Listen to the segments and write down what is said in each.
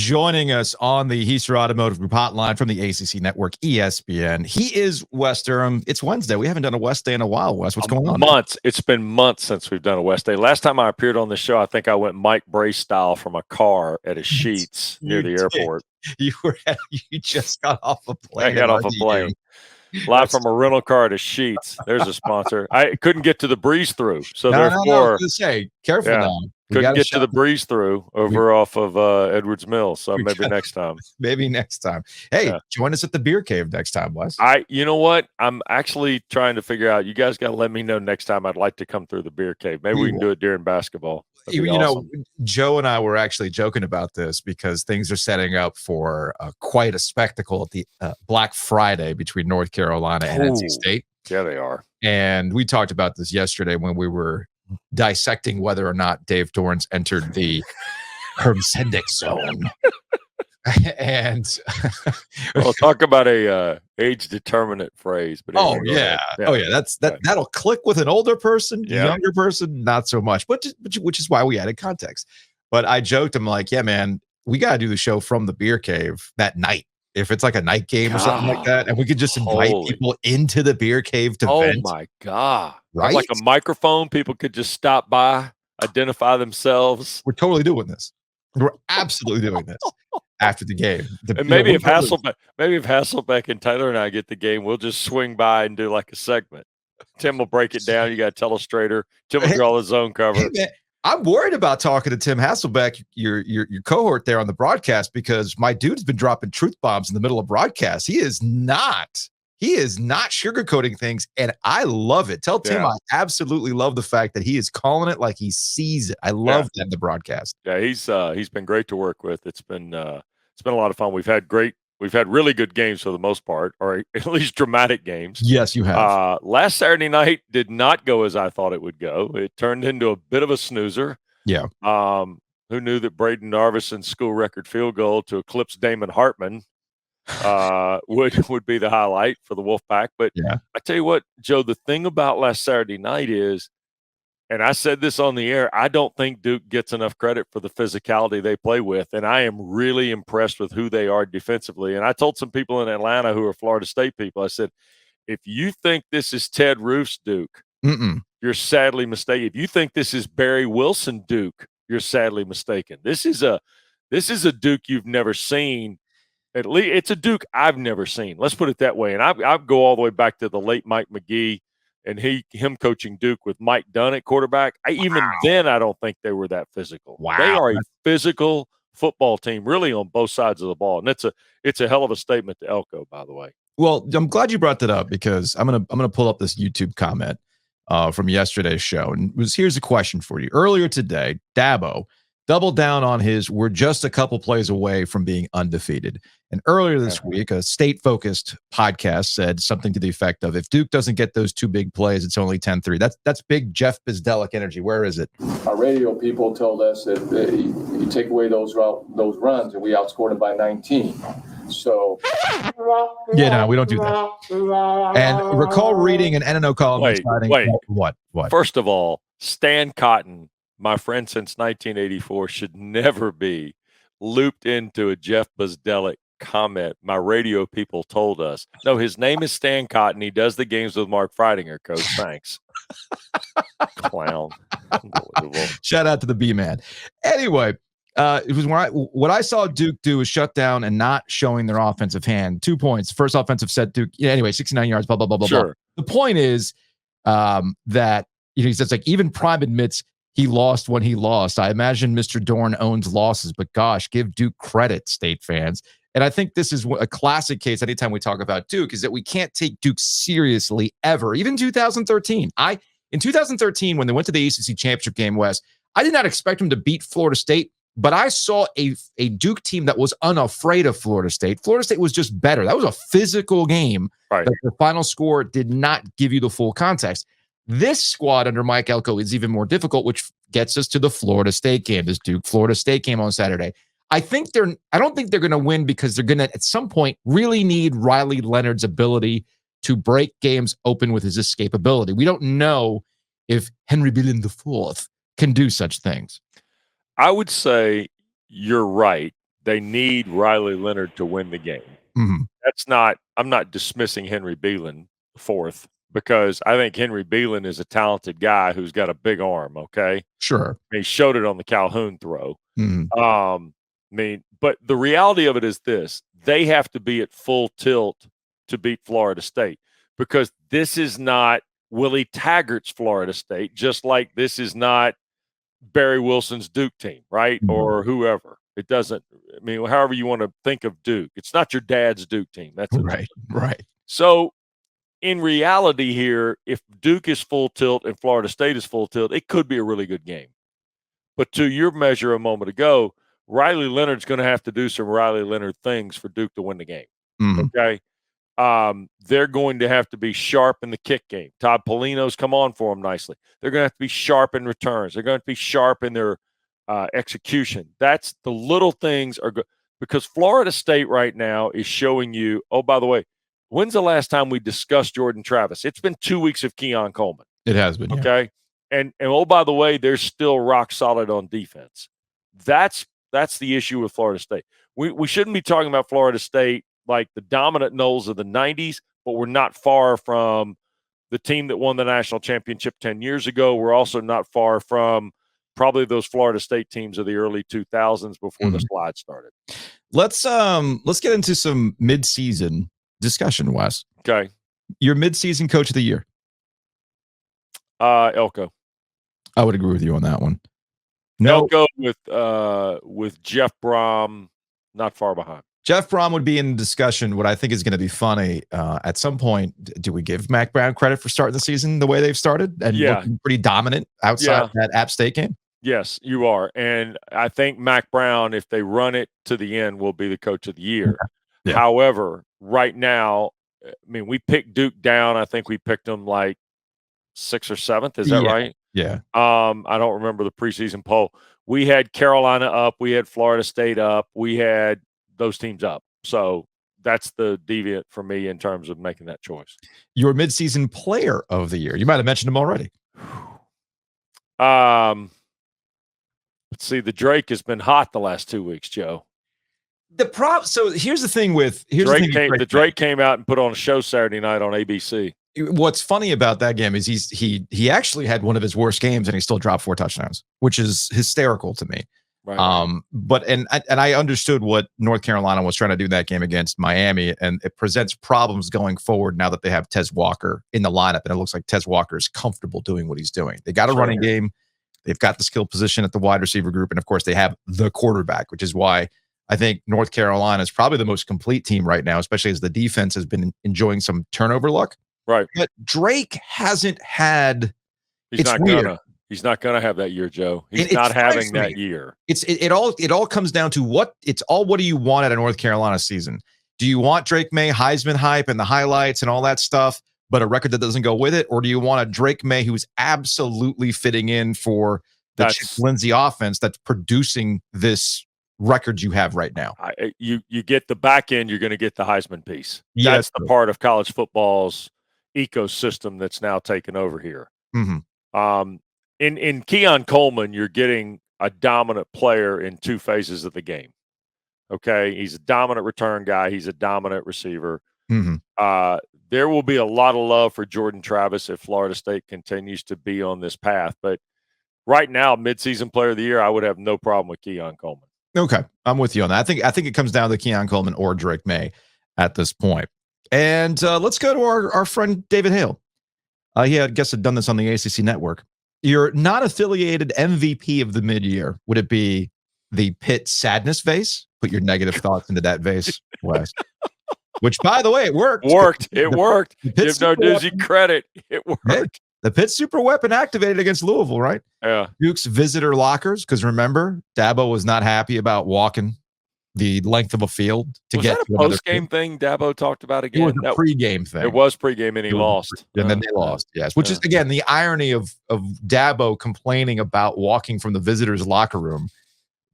joining us on the Heister Automotive Group hotline from the ACC Network, ESPN. He is Wes Durham. It's Wednesday. We haven't done a West Day in a while, Wes. What's going on? Months. It's been months since we've done a West Day. Last time I appeared on the show, I think I went Mike Bray style from a car at a Sheetz near the airport. You just got off a plane. I got off a plane. Live from a rental car to Sheetz. There's a sponsor. I couldn't get to the breeze through, so therefore, I was gonna say, careful now. Couldn't get to the breeze through over off of Edwards Mills. So maybe next time. Maybe next time. Hey, join us at the Beer Cave next time, Wes. You know what? I'm actually trying to figure out. You guys got to let me know next time. I'd like to come through the Beer Cave. Maybe we can do it during basketball. You know, Joe and I were actually joking about this because things are setting up for quite a spectacle at the Black Friday between North Carolina and NC State. Yeah, they are. And we talked about this yesterday when we were dissecting whether or not Dave Dorrance entered the Hermsendic zone. And we'll talk about a age determinate phrase. But that'll click with an older person, younger person, not so much. But which is why we added context. But I joked, I'm like, yeah, man, we got to do the show from the Beer Cave that night. If it's like a night game or something like that, and we could just invite people into the Beer Cave to vent. Oh my God. Right? Like a microphone, people could just stop by, identify themselves. We're totally doing this. We're absolutely doing this after the game. And maybe if Hasselbeck and Taylor and I get the game, we'll just swing by and do like a segment. Tim will break it down. You got to tell a straighter. Tim will draw his own cover. Hey, man, I'm worried about talking to Tim Hasselbeck, your cohort there on the broadcast, because my dude's been dropping truth bombs in the middle of broadcast. He is not sugarcoating things, and I love it. Tell Tim I absolutely love the fact that he is calling it like he sees it. I love that in the broadcast. Yeah, he's been great to work with. It's been a lot of fun. We've had really good games for the most part, or at least dramatic games. Yes, you have. Last Saturday night did not go as I thought it would go. It turned into a bit of a snoozer. Yeah. Who knew that Braden Narvison's school record field goal to eclipse Damon Hartman would be the highlight for the Wolfpack? But I tell you what, Joe, the thing about last Saturday night is, and I said this on the air, I don't think Duke gets enough credit for the physicality they play with, and I am really impressed with who they are defensively. And I told some people in Atlanta who are Florida State people, I said, if you think this is Ted Roof's Duke, you're sadly mistaken. If you think this is Barry Wilson Duke, you're sadly mistaken. This is a Duke you've never seen. At least it's a Duke I've never seen. Let's put it that way. And I go all the way back to the late Mike McGee and him coaching Duke with Mike Dunn at quarterback. Then I don't think they were that physical. Wow. They are a physical football team, really, on both sides of the ball. And it's a hell of a statement to Elko, by the way. Well, I'm glad you brought that up, because I'm gonna pull up this YouTube comment from yesterday's show. And here's a question for you. Earlier today, Dabo doubled down on his "we're just a couple plays away from being undefeated." And earlier this week, a state-focused podcast said something to the effect of, if Duke doesn't get those two big plays, it's only 10-3. That's big Jeff Bizdelic energy. Where is it? Our radio people told us that you take away those runs, and we outscored them by 19. So no, we don't do that. And recall reading an NNO column. What? First of all, Stan Cotton, my friend since 1984, should never be looped into a Jeff Bizdelic comment. My radio people told us. No, his name is Stan Cotton. He does the games with Mark Freidinger, Coach. Thanks. Clown. Unbelievable. Shout out to the B-man. Anyway, it was what I saw Duke do was shut down and not showing their offensive hand. 2 points. First offensive set, Duke. Yeah, anyway, 69 yards, blah, blah, blah, blah, sure. blah. The point is that he says, like, even Prime admits he lost when he lost. I imagine Mr. Dorn owns losses, but gosh, give Duke credit, State fans. And I think this is a classic case anytime we talk about Duke, is that we can't take Duke seriously ever. Even 2013. In 2013, when they went to the ACC championship game, Wes, I did not expect them to beat Florida State, but I saw a Duke team that was unafraid of Florida State. Florida State was just better. That was a physical game. Right. But the final score did not give you the full context. This squad under Mike Elko is even more difficult, which gets us to the Florida State game, this Duke-Florida State game on Saturday. I don't think they're going to win, because they're going to, at some point, really need Riley Leonard's ability to break games open with his escapability. We don't know if Henry Billin IV can do such things. I would say you're right, they need Riley Leonard to win the game. Mm-hmm. I'm not dismissing Henry Beelan fourth, because I think Henry Beelan is a talented guy who's got a big arm, okay? Sure. He showed it on the Calhoun throw. Mm-hmm. But the reality of it is this: they have to be at full tilt to beat Florida State, because this is not Willie Taggart's Florida State, just like this is not Barry Wilson's Duke team, right? Mm-hmm. Or whoever. It doesn't, however you want to think of Duke. It's not your dad's Duke team. That's right. So in reality here, if Duke is full tilt and Florida State is full tilt, it could be a really good game. But to your measure a moment ago, Riley Leonard's going to have to do some Riley Leonard things for Duke to win the game. Mm-hmm. Okay. They're going to have to be sharp in the kick game. Todd Polino's come on for them nicely. They're going to have to be sharp in returns. They're going to be sharp in their execution. That's the little things are good, because Florida State right now is showing you, oh, by the way, when's the last time we discussed Jordan Travis? It's been 2 weeks of Keon Coleman. It has been. Okay. Yeah. And oh, by the way, they're still rock solid on defense. That's the issue with Florida State. We shouldn't be talking about Florida State like the dominant Noles of the 90s, but we're not far from the team that won the national championship 10 years ago. We're also not far from probably those Florida State teams of the early 2000s before the slide started. Let's get into some midseason discussion, Wes. Okay. Your midseason coach of the year. Elko. I would agree with you on that one. No. Elko with Jeff Brom not far behind. Jeff Brom would be in discussion. What I think is going to be funny at some point, do we give Mac Brown credit for starting the season the way they've started and looking pretty dominant outside that App State game? Yes, you are. And I think Mac Brown, if they run it to the end, will be the coach of the year. Yeah. However, right now, we picked Duke down. I think we picked them like 6th or 7th. Is that right? Yeah. I don't remember the preseason poll. We had Carolina up. We had Florida State up. We had those teams up. So that's the deviant for me in terms of making that choice. Your midseason player of the year. You might have mentioned him already. Let's see. The Drake has been hot the last 2 weeks, Joe. So here's the thing with the Drake came out and put on a show Saturday night on ABC. What's funny about that game is he actually had one of his worst games and he still dropped 4 touchdowns, which is hysterical to me. Right. But I understood what North Carolina was trying to do that game against Miami, and it presents problems going forward now that they have Tez Walker in the lineup, and it looks like Tez Walker is comfortable doing what he's doing. They got a running game, they've got the skill position at the wide receiver group, and of course they have the quarterback, which is why I think North Carolina is probably the most complete team right now, especially as the defense has been enjoying some turnover luck. Right. But Drake hasn't had. He's not going to have that year, Joe. He's not having that year. It all comes down to what do you want at a North Carolina season? Do you want Drake May Heisman hype and the highlights and all that stuff, but a record that doesn't go with it? Or do you want a Drake May who's absolutely fitting in for the Chip Lindsey offense that's producing this record you have right now? You get the back end, you're going to get the Heisman piece. Yes, that's the part of college football's ecosystem that's now taken over here. Mm-hmm. In Keon Coleman, you're getting a dominant player in 2 phases of the game. Okay, he's a dominant return guy. He's a dominant receiver. Mm-hmm. There will be a lot of love for Jordan Travis if Florida State continues to be on this path. But right now, midseason player of the year, I would have no problem with Keon Coleman. Okay, I'm with you on that. I think it comes down to Keon Coleman or Drake May at this point. And let's go to our friend David Hale. He had done this on the ACC network. Your non-affiliated MVP of the mid-year, would it be the Pitt sadness vase? Put your negative thoughts into that vase, Wes. Which, by the way, it worked. It worked. Give Narduzzi credit. It worked. Hey, the Pitt super weapon activated against Louisville, right? Yeah. Duke's visitor lockers, because remember, Dabo was not happy about walking the length of a field to get to another post-game thing Dabo talked about again? It was a pre-game thing. It was pre-game, and he lost. And then they lost, yes. Which is, again, the irony of Dabo complaining about walking from the visitors' locker room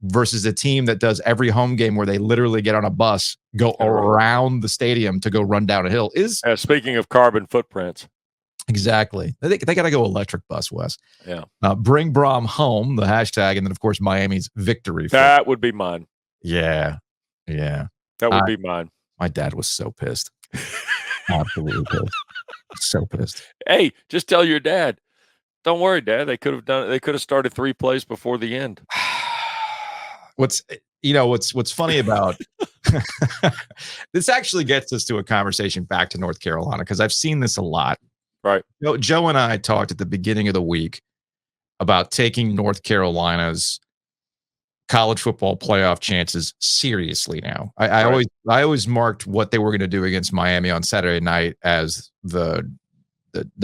versus a team that does every home game where they literally get on a bus, go around the stadium to go run down a hill. Speaking of carbon footprints. Exactly. They got to go electric bus, Wes. Yeah. Bring Brom home, the hashtag, and then, of course, Miami's victory. That would be mine. Yeah. That would be mine. My dad was so pissed. Absolutely pissed. So pissed. Hey, just tell your dad. Don't worry, Dad. They could have started 3 plays before the end. What's funny about this actually gets us to a conversation back to North Carolina, because I've seen this a lot. Right. Joe and I talked at the beginning of the week about taking North Carolina's college football playoff chances seriously now. I always marked what they were going to do against Miami on Saturday night as the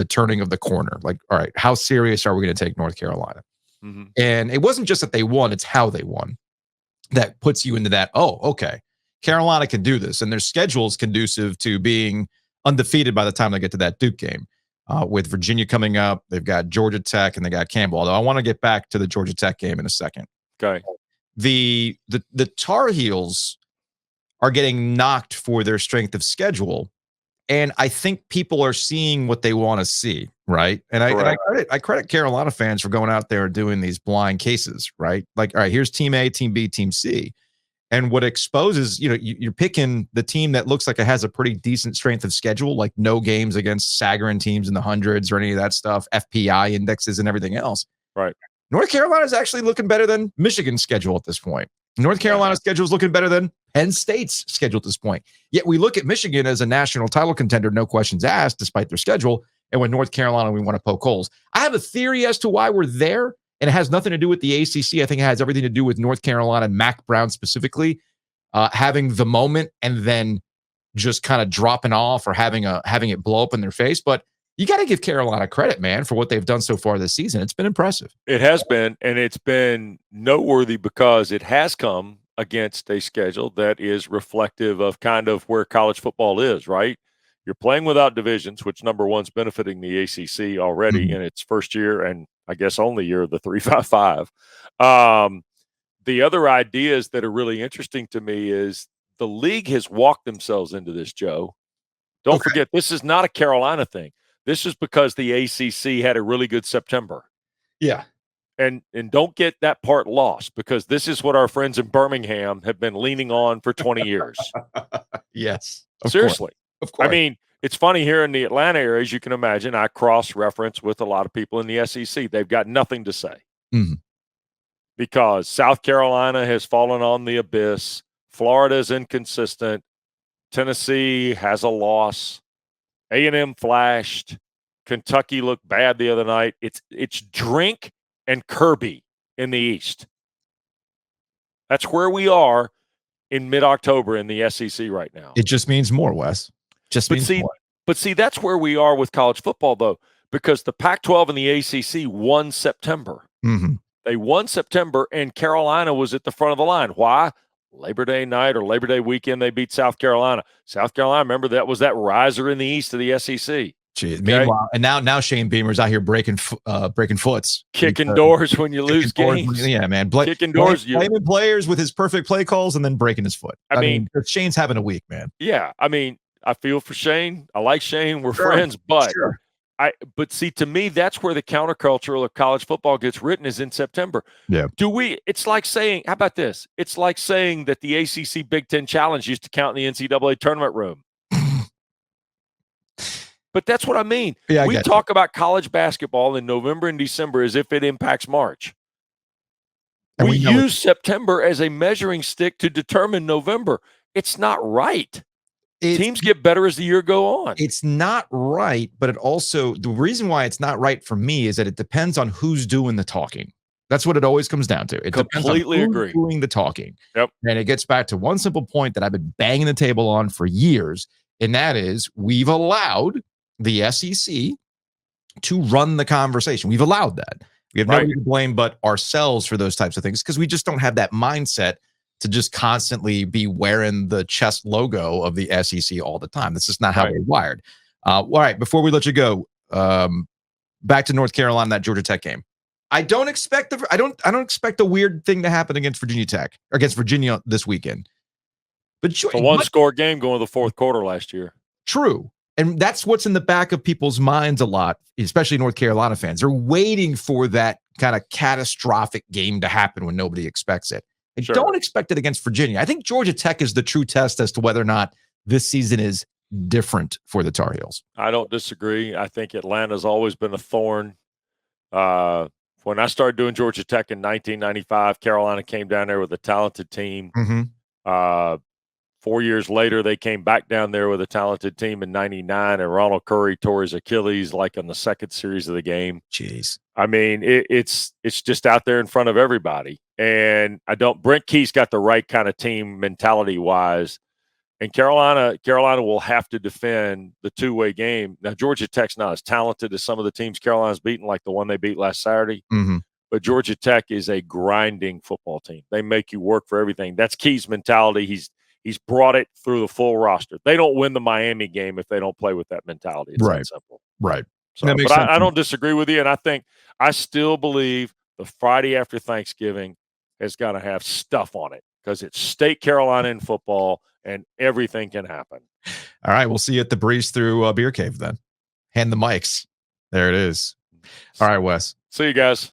turning of the corner. Like, all right, how serious are we going to take North Carolina? Mm-hmm. And it wasn't just that they won, it's how they won. That puts you into that, oh, okay, Carolina can do this. And their schedule is conducive to being undefeated by the time they get to that Duke game. With Virginia coming up, they've got Georgia Tech and they got Campbell. Although I want to get back to the Georgia Tech game in a second. Okay. The Tar Heels are getting knocked for their strength of schedule. And I think people are seeing what they want to see, right? And I credit Carolina fans for going out there and doing these blind cases, right? Like, all right, here's Team A, Team B, Team C. And what exposes, you're picking the team that looks like it has a pretty decent strength of schedule, like no games against Sagarin teams in the hundreds or any of that stuff, FPI indexes and everything else. Right. North Carolina is actually looking better than Michigan's schedule at this point. North Carolina's schedule is looking better than Penn State's schedule at this point. Yet we look at Michigan as a national title contender, no questions asked, despite their schedule. And with North Carolina, we want to poke holes. I have a theory as to why we're there, and it has nothing to do with the ACC. I think it has everything to do with North Carolina and Mac Brown specifically having the moment and then just kind of dropping off or having it blow up in their face. But you got to give Carolina credit, man, for what they've done so far this season. It's been impressive. It has been, and it's been noteworthy because it has come against a schedule that is reflective of kind of where college football is, right? You're playing without divisions, which number one's benefiting the ACC already in its first year and I guess only year of the 3-5-5. The other ideas that are really interesting to me is the league has walked themselves into this, Joe. Don't forget, this is not a Carolina thing. This is because the ACC had a really good September. Yeah. And don't get that part lost, because this is what our friends in Birmingham have been leaning on for 20 years. Yes. Seriously. Of course. I mean, it's funny here in the Atlanta area, as you can imagine, I cross-reference with a lot of people in the SEC. They've got nothing to say. Mm-hmm. Because South Carolina has fallen on the abyss. Florida is inconsistent. Tennessee has a loss. A&M flashed. Kentucky looked bad the other night. It's Drink and Kirby in the East. That's where we are in mid-October in the SEC right now. It just means more, Wes. More. But see, that's where we are with college football, though, because the Pac-12 and the ACC won September. Mm-hmm. They won September, and Carolina was at the front of the line. Why? Labor Day night or Labor Day weekend, they beat South Carolina. South Carolina, remember, that was that riser in the East of the SEC. Jeez. Okay? Meanwhile, and now Shane Beamer's out here breaking foots, kicking doors when you lose games. Yeah, man, kicking doors. Blaming players with his perfect play calls and then breaking his foot. I mean, Shane's having a week, man. Yeah, I mean, I feel for Shane. I like Shane. We're friends, but but see, to me, that's where the counterculture of college football gets written, is in September. Yeah. It's like saying, how about this? It's like saying that the ACC Big Ten Challenge used to count in the NCAA tournament room. But that's what I mean. Yeah, we talk about college basketball in November and December as if it impacts March. And we use September as a measuring stick to determine November. It's not right. Teams get better as the year go on. It's not right, but it also, the reason why it's not right for me is that it depends on who's doing the talking. That's what it always comes down to. It completely depends on who's doing the talking. Yep. And it gets back to one simple point that I've been banging the table on for years, and that is we've allowed the SEC to run the conversation. We've allowed that. We have nobody to blame but ourselves for those types of things, because we just don't have that mindset to just constantly be wearing the chest logo of the SEC all the time. That's just not how we're wired. All right, before we let you go, back to North Carolina, that Georgia Tech game. I don't expect a weird thing to happen against Virginia this weekend. But it's a one-score game going to the fourth quarter last year. True. And that's what's in the back of people's minds a lot, especially North Carolina fans. They're waiting for that kind of catastrophic game to happen when nobody expects it. I don't expect it against Virginia. I think Georgia Tech is the true test as to whether or not this season is different for the Tar Heels. I don't disagree. I think Atlanta's always been a thorn. When I started doing Georgia Tech in 1995, Carolina came down there with a talented team. 4 years later, they came back down there with a talented team in 99, and Ronald Curry tore his Achilles like on the second series of the game. Jeez. I mean, it's just out there in front of everybody. And Brent Key's got the right kind of team mentality-wise. And Carolina will have to defend the two-way game. Now, Georgia Tech's not as talented as some of the teams Carolina's beaten, like the one they beat last Saturday. But Georgia Tech is a grinding football team. They make you work for everything. That's Key's mentality. He's brought it through the full roster. They don't win the Miami game if they don't play with that mentality. It's that simple. Right. So, but I don't disagree with you, and I still believe the Friday after Thanksgiving has got to have stuff on it because it's State Carolina in football, and everything can happen. All right, we'll see you at the Breeze Through Beer Cave then. Hand the mics. There it is. All right, Wes. See you guys.